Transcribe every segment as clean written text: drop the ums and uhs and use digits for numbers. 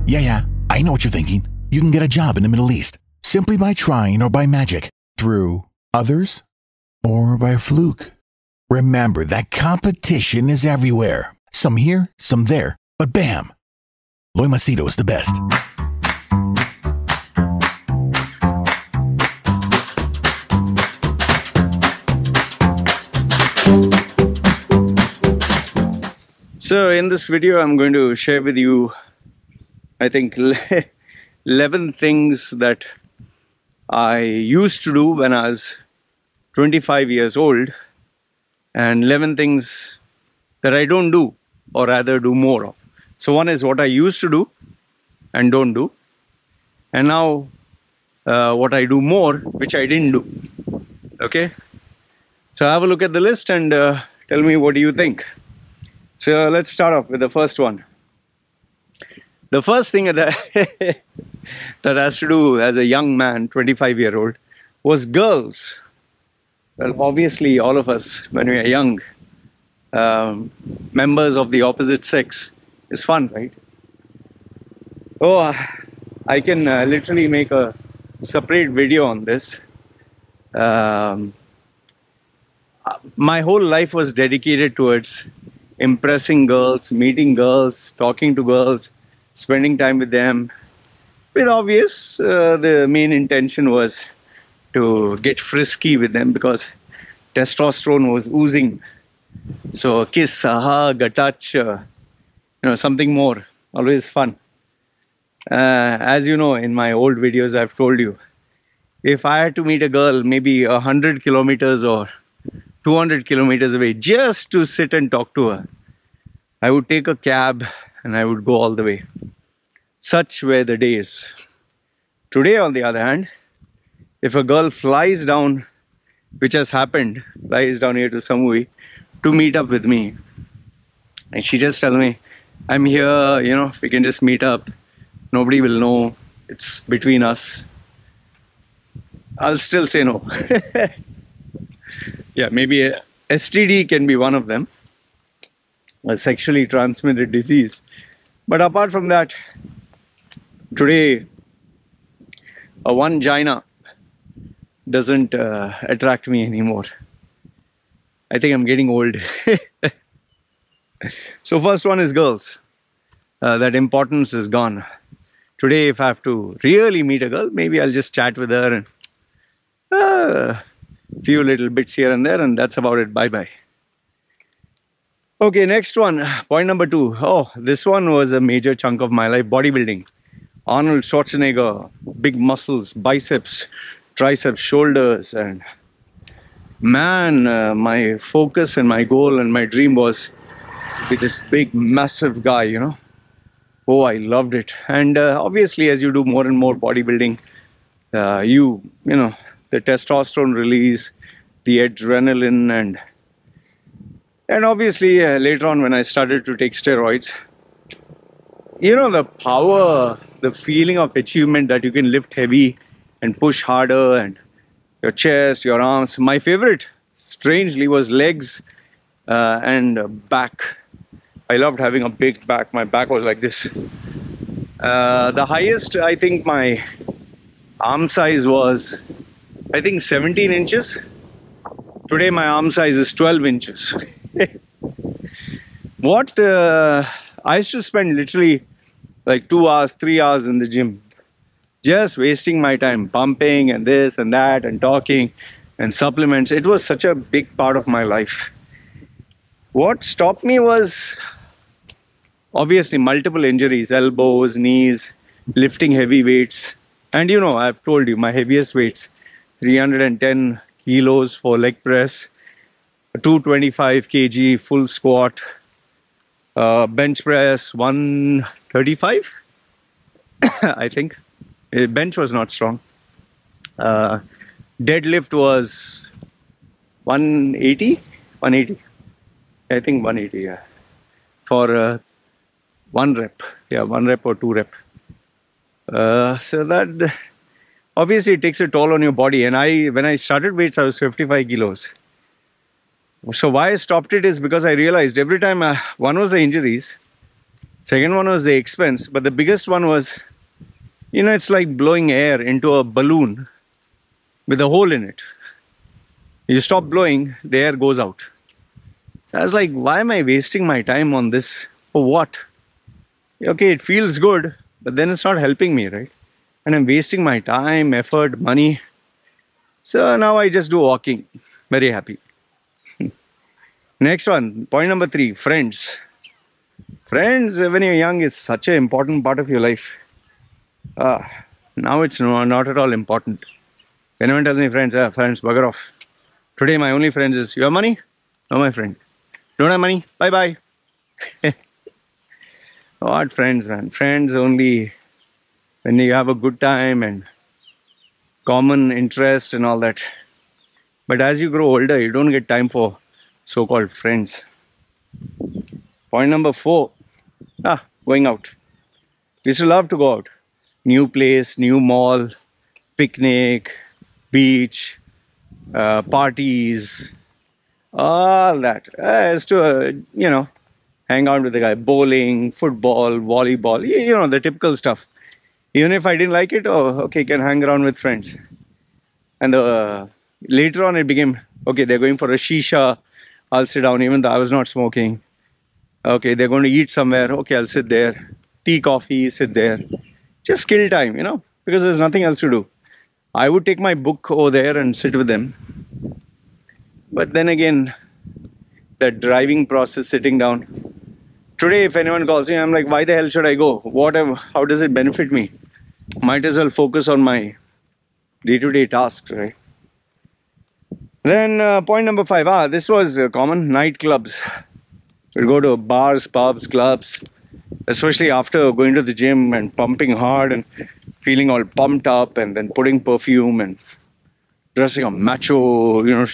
Yeah, I know what you're thinking. You can get a job in the Middle East simply by trying or by magic, through others or by a fluke. Remember that competition is everywhere. Some here, some there, but bam! Loy Machedo is the best. So in this video, I'm going to share with you, I think, 11 things that I used to do when I was 25 years old, and 11 things that I don't do, or rather do more of. So one is what I used to do and don't do, and now what I do more, which I didn't do. Okay, so have a look at the list and tell me what do you think. So let's start off with the first one. The first thing that that has to do as a young man, 25-year-old, was girls. Well, obviously all of us, when we are young, members of the opposite sex, is fun, right? Oh, I can literally make a separate video on this. My whole life was dedicated towards impressing girls, meeting girls, talking to girls, spending time with them. With obvious, the main intention was to get frisky with them because testosterone was oozing. So a kiss, a hug, a touch, something more, always fun. As you know, in my old videos, I've told you, if I had to meet a girl maybe 100 kilometers or 200 kilometers away just to sit and talk to her, I would take a cab and I would go all the way. Such were the days. Today, on the other hand, if a girl flies down, which has happened, flies down here to Samui to meet up with me, and she just tells me, I'm here, we can just meet up, nobody will know, it's between us, I'll still say no. Yeah, maybe STD can be one of them, a sexually transmitted disease. But apart from that, today, a one-gina doesn't attract me anymore. I think I'm getting old. So first one is girls. That importance is gone. Today, if I have to really meet a girl, maybe I'll just chat with her and few little bits here and there, and that's about it. Bye-bye. Okay, next one. Point number 2. Oh, this one was a major chunk of my life. Bodybuilding. Arnold Schwarzenegger, big muscles, biceps, triceps, shoulders, and man, my focus and my goal and my dream was to be this big, massive guy, Oh, I loved it. And obviously, as you do more and more bodybuilding, the testosterone release, the adrenaline, and obviously later on when I started to take steroids, the power, the feeling of achievement that you can lift heavy and push harder, and your chest, your arms. My favorite, strangely, was legs and back. I loved having a big back. My back was like this. The highest, I think, my arm size was, 17 inches. Today my arm size is 12 inches. What? I used to spend literally like 2 hours, 3 hours in the gym. Just wasting my time pumping and this and that and talking and supplements. It was such a big part of my life. What stopped me was obviously multiple injuries, elbows, knees, lifting heavy weights. And I've told you my heaviest weights, 310 kilos for leg press, 225 kg full squat, bench press 135, I think. Bench was not strong. Deadlift was 180, I think 180, yeah, for 1 rep, 1 rep or 2 rep. So that obviously it takes a toll on your body. And when I started weights, I was 55 kilos. So why I stopped it is because I realized every time, one was the injuries. Second one was the expense, but the biggest one was, it's like blowing air into a balloon with a hole in it. You stop blowing, the air goes out. So I was like, why am I wasting my time on this? For what? Okay, it feels good, but then it's not helping me, right? And I'm wasting my time, effort, money. So now I just do walking. Very happy. Next one, point number 3, friends. Friends, when you're young, is such an important part of your life. Now it's not at all important. When anyone tells me friends, friends, bugger off. Today my only friends is, you have money? No, my friend. Don't have money? Bye-bye. What friends, man? Friends only when you have a good time and common interest and all that. But as you grow older, you don't get time for so-called friends. Point number 4, going out. We used to love to go out. New place, new mall, picnic, beach, parties, all that. I used to, hang out with the guy. Bowling, football, volleyball, the typical stuff. Even if I didn't like it, okay, can hang around with friends. And later on it became, okay, they're going for a shisha, I'll sit down even though I was not smoking. Okay, they're going to eat somewhere, okay, I'll sit there. Tea, coffee, sit there. Just kill time, because there's nothing else to do. I would take my book over there and sit with them. But then again, that driving process, sitting down. Today, if anyone calls me, I'm like, why the hell should I go? How does it benefit me? Might as well focus on my day-to-day tasks, right? Then point number 5, this was common, nightclubs. We'll go to bars, pubs, clubs, especially after going to the gym and pumping hard and feeling all pumped up and then putting perfume and dressing a macho,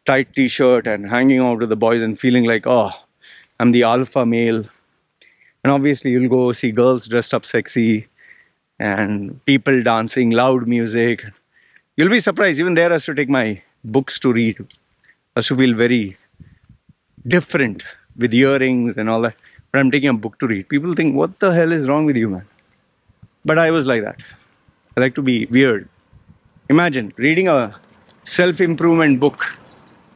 tight t-shirt and hanging out with the boys and feeling like, oh, I'm the alpha male. And obviously you'll go see girls dressed up sexy and people dancing, loud music. You'll be surprised, even there I has to take my books to read. I has to feel very different with earrings and all that. But I'm taking a book to read. People think, what the hell is wrong with you, man? But I was like that. I like to be weird. Imagine reading a self-improvement book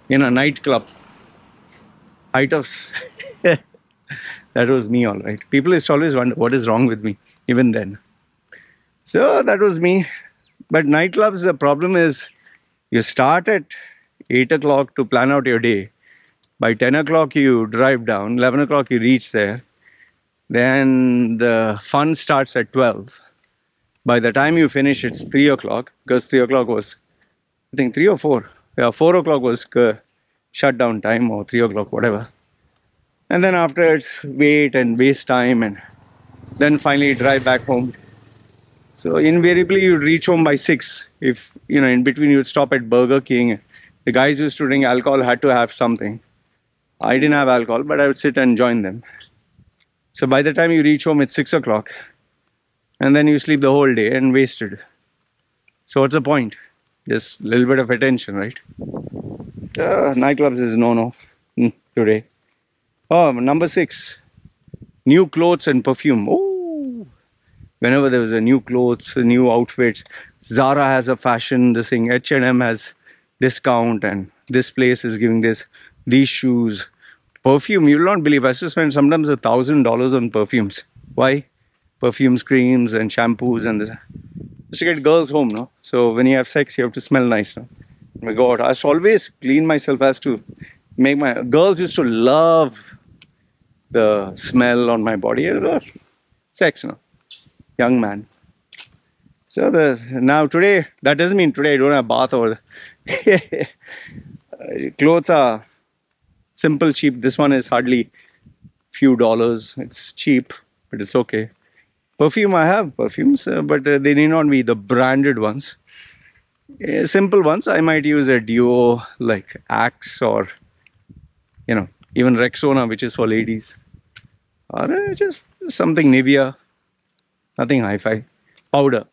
in a nightclub. Height of... That was me, all right. People used to always wonder, what is wrong with me, even then. So that was me. But nightclubs, the problem is, you start at 8 o'clock to plan out your day. By 10 o'clock, you drive down. 11 o'clock, you reach there. Then the fun starts at 12. By the time you finish, it's 3 o'clock. Because 3 o'clock was, I think 3 or 4. Yeah, 4 o'clock was shutdown time, or 3 o'clock, whatever. And then after, it's wait and waste time. And then finally drive back home. So invariably, you'd reach home by 6. If, in between, you'd stop at Burger King. The guys who used to drink alcohol had to have something. I didn't have alcohol, but I would sit and join them. So by the time you reach home, it's 6 o'clock. And then you sleep the whole day and wasted. So what's the point? Just a little bit of attention, right? Nightclubs is no today. Oh, number 6. New clothes and perfume. Oh, whenever there was a new clothes, new outfits. Zara has a fashion, this thing. H&M has discount and this place is giving this. These shoes. Perfume, you will not believe. I used to spend sometimes $1,000 on perfumes. Why? Perfumes, creams and shampoos and this. Just to get girls home, no? So when you have sex, you have to smell nice, no? Oh my God, I used to always clean myself as to make my... Girls used to love the smell on my body. Sex, no? Young man. So now today, that doesn't mean today I don't have bath or... Clothes are simple, cheap. This one is hardly few dollars. It's cheap, but it's okay. Perfume, I have perfumes, but they need not be the branded ones. Simple ones, I might use a duo like Axe or, even Rexona, which is for ladies. Or just something Nivea, nothing hi-fi. Powder.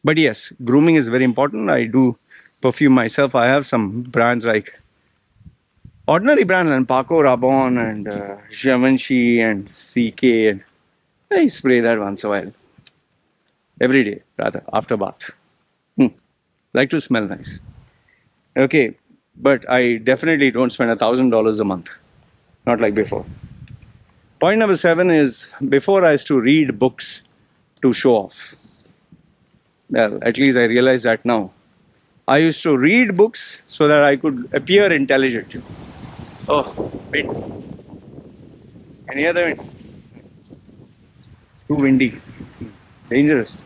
But yes, grooming is very important. I do perfume myself. I have some brands like ordinary brands and Paco Rabanne and Givenchy and CK. And I spray that once a while. Every day, rather, after bath. Like to smell nice. Okay, but I definitely don't spend $1,000 a month. Not like before. Point number 7 is, before I used to read books to show off. Well, at least I realize that now. I used to read books so that I could appear intelligent. Oh, wind. Any other wind? It's too windy. Dangerous.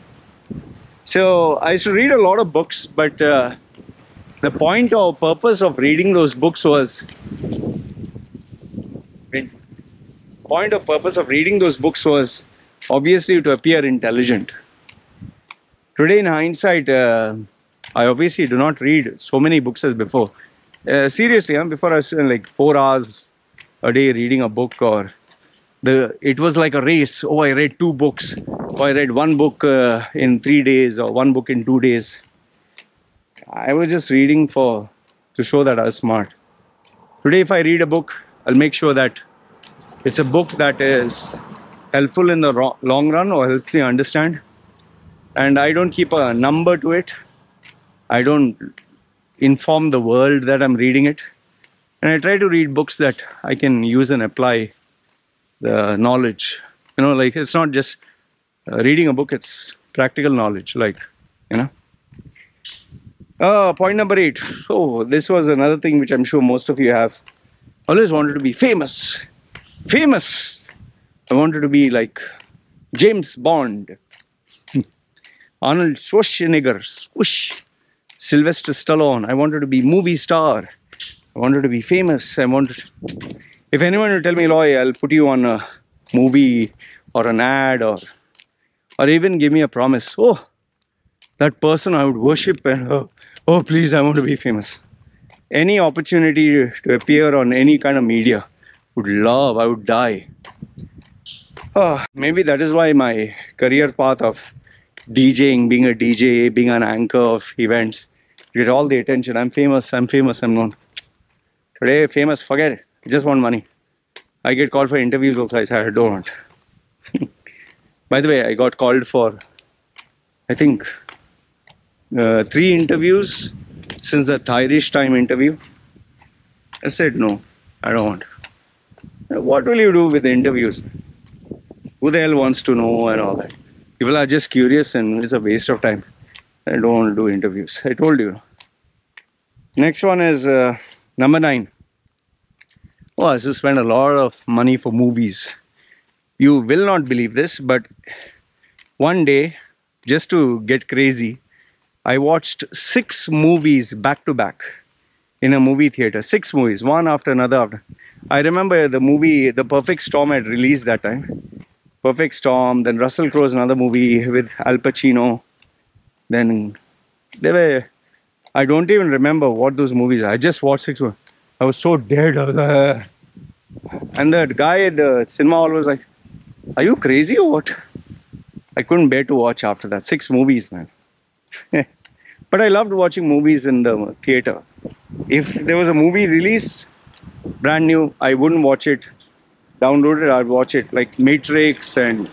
So I used to read a lot of books, but the point or purpose of reading those books was obviously to appear intelligent. Today, in hindsight, I obviously do not read so many books as before. Seriously, before I was like 4 hours a day reading a book, or it was like a race. Oh, I read 2 books, or I read 1 book in 3 days, or 1 book in 2 days. I was just reading to show that I was smart. Today, if I read a book, I'll make sure that it's a book that is helpful in the long run or helps you understand. And I don't keep a number to it. I don't inform the world that I'm reading it. And I try to read books that I can use and apply the knowledge. Like it's not just reading a book, it's practical knowledge, Point number 8. Oh, this was another thing which I'm sure most of you have. Always wanted to be famous. Famous! I wanted to be like James Bond. Arnold Schwarzenegger. Swoosh. Sylvester Stallone. I wanted to be movie star. I wanted to be famous. If anyone will tell me, Loy, I'll put you on a movie or an ad or even give me a promise. Oh, that person I would worship and oh, please, I want to be famous. Any opportunity to appear on any kind of media, I would die. Oh, maybe that is why my career path of DJing, being a DJ, being an anchor of events, get all the attention. I'm famous, I'm known. Today, famous, forget it. I just want money. I get called for interviews also. I said, I don't want. By the way, I got called for, I think, 3 interviews since the Irish Time interview. I said, no, I don't want. What will you do with the interviews? Who the hell wants to know and all that? People are just curious and it's a waste of time. I don't want to do interviews. I told you. Next one is number 9. Oh, I used to spend a lot of money for movies. You will not believe this, but one day, just to get crazy, I watched 6 movies back to back in a movie theater. 6 movies, one after another. I remember the movie The Perfect Storm had released that time. Perfect Storm, then Russell Crowe's another movie with Al Pacino. Then I don't even remember what those movies are. I just watched 6 movies. I was so dead. And the guy at the cinema hall was like, are you crazy or what? I couldn't bear to watch after that. 6 movies, man. But I loved watching movies in the theater. If there was a movie released, brand new, I wouldn't watch it. Download it, I'd watch it. Like Matrix and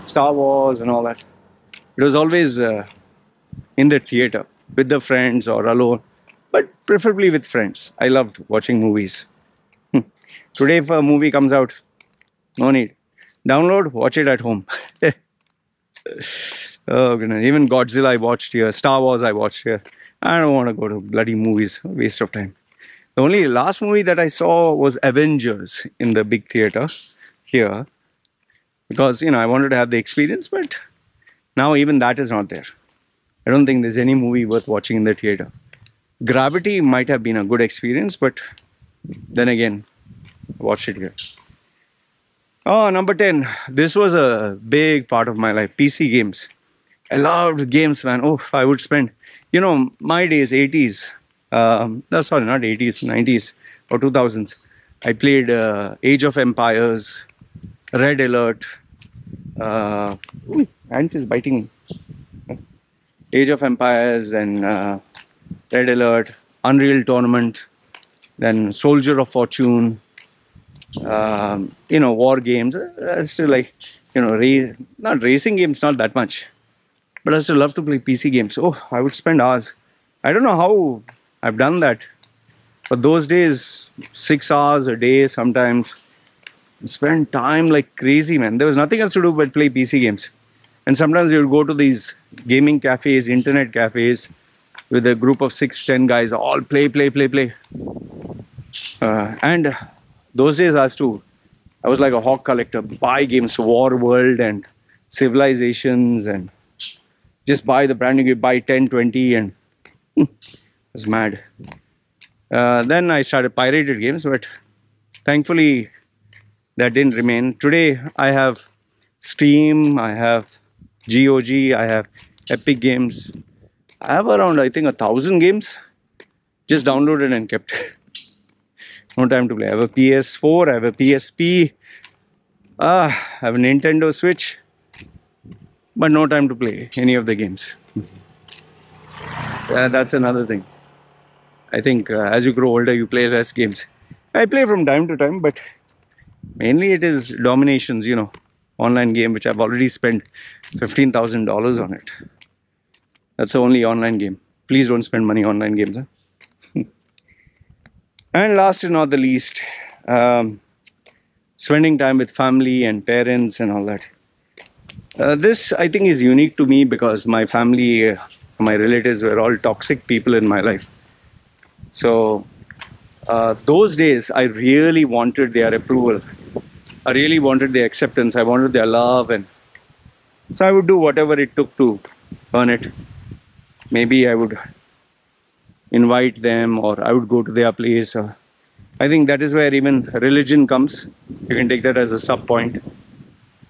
Star Wars and all that. It was always in the theater with the friends or alone. But preferably with friends. I loved watching movies. Today, if a movie comes out, no need. Download, watch it at home. Oh goodness, even Godzilla I watched here, Star Wars I watched here. I don't want to go to bloody movies, waste of time. The only last movie that I saw was Avengers in the big theater here. Because, I wanted to have the experience, but now even that is not there. I don't think there's any movie worth watching in the theater. Gravity might have been a good experience, but then again, I watched it here. Oh, number 10. This was a big part of my life. PC games. I loved games, man. Oh, I would spend, my days, 80s. Sorry, not 80s, 90s or 2000s. I played Age of Empires, Red Alert. Ant is biting me. Age of Empires and Red Alert, Unreal Tournament. then Soldier of Fortune, war games. Still like, not racing games, not that much. But I still love to play PC games. Oh, I would spend hours. I don't know how I've done that. But those days, 6 hours a day sometimes. Spend time like crazy, man. There was nothing else to do but play PC games. And sometimes you would go to these gaming cafes, internet cafes, with a group of 6, 10 guys, all play. And those days I was like a hawk collector, buy games, War World and Civilizations, and just buy the brand new game, buy 10, 20, and it was mad. Then I started pirated games, but thankfully that didn't remain. Today I have Steam, I have GOG, I have Epic Games. I have around, I think, 1,000 games just downloaded and kept. No time to play. I have a PS4, I have a PSP, I have a Nintendo Switch, but no time to play any of the games. So that's another thing. I think as you grow older, you play less games. I play from time to time, but mainly it is Dominations, online game, which I've already spent $15,000 on it. That's the only online game. Please don't spend money on online games. Huh? And last and not the least, spending time with family and parents and all that. This, I think, is unique to me because my family, my relatives were all toxic people in my life. So those days, I really wanted their approval. I really wanted their acceptance. I wanted their love, and so I would do whatever it took to earn it. Maybe I would invite them, or I would go to their place. I think that is where even religion comes. You can take that as a sub point.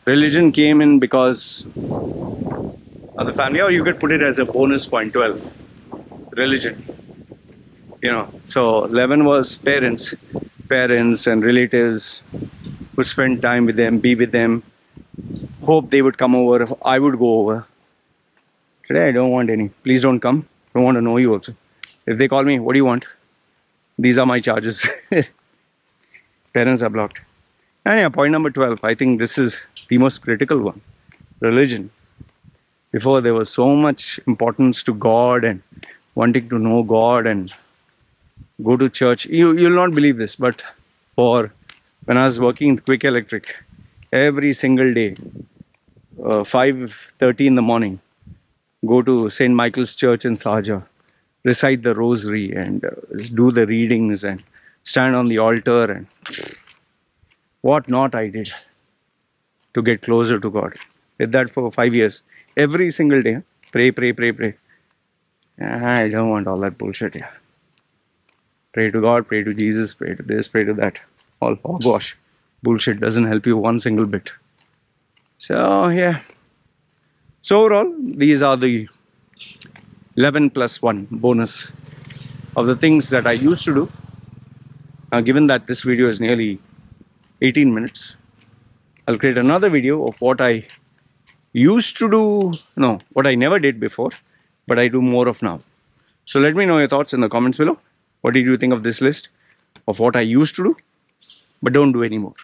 Religion came in because of the family, or you could put it as a bonus point, 12. Religion. So 11 was parents and relatives. Would spend time with them, be with them, hope they would come over, I would go over. Today I don't want any. Please don't come. I don't want to know you also. If they call me, what do you want? These are my charges. Parents are blocked. And yeah, point number 12. I think this is the most critical one. Religion. Before there was so much importance to God and wanting to know God and go to church. You'll not believe this, but when I was working in Quick Electric, every single day, 5:30 in the morning, go to St. Michael's Church in Sahaja, recite the rosary and do the readings and stand on the altar and what not I did to get closer to God. Did that for 5 years. Every single day, pray. I don't want all that bullshit. Yeah. Pray to God, pray to Jesus, pray to this, pray to that. Oh gosh, bullshit doesn't help you one single bit. So yeah. So overall, these are the 11 plus 1 bonus of the things that I used to do. Now, given that this video is nearly 18 minutes, I'll create another video of what I used to do, what I never did before, but I do more of now. So let me know your thoughts in the comments below. What did you think of this list of what I used to do, but don't do anymore?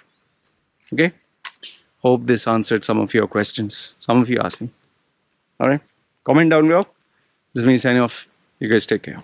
Okay? Hope this answered some of your questions. Some of you asked me. Alright? Comment down below. This is me signing off. You guys take care.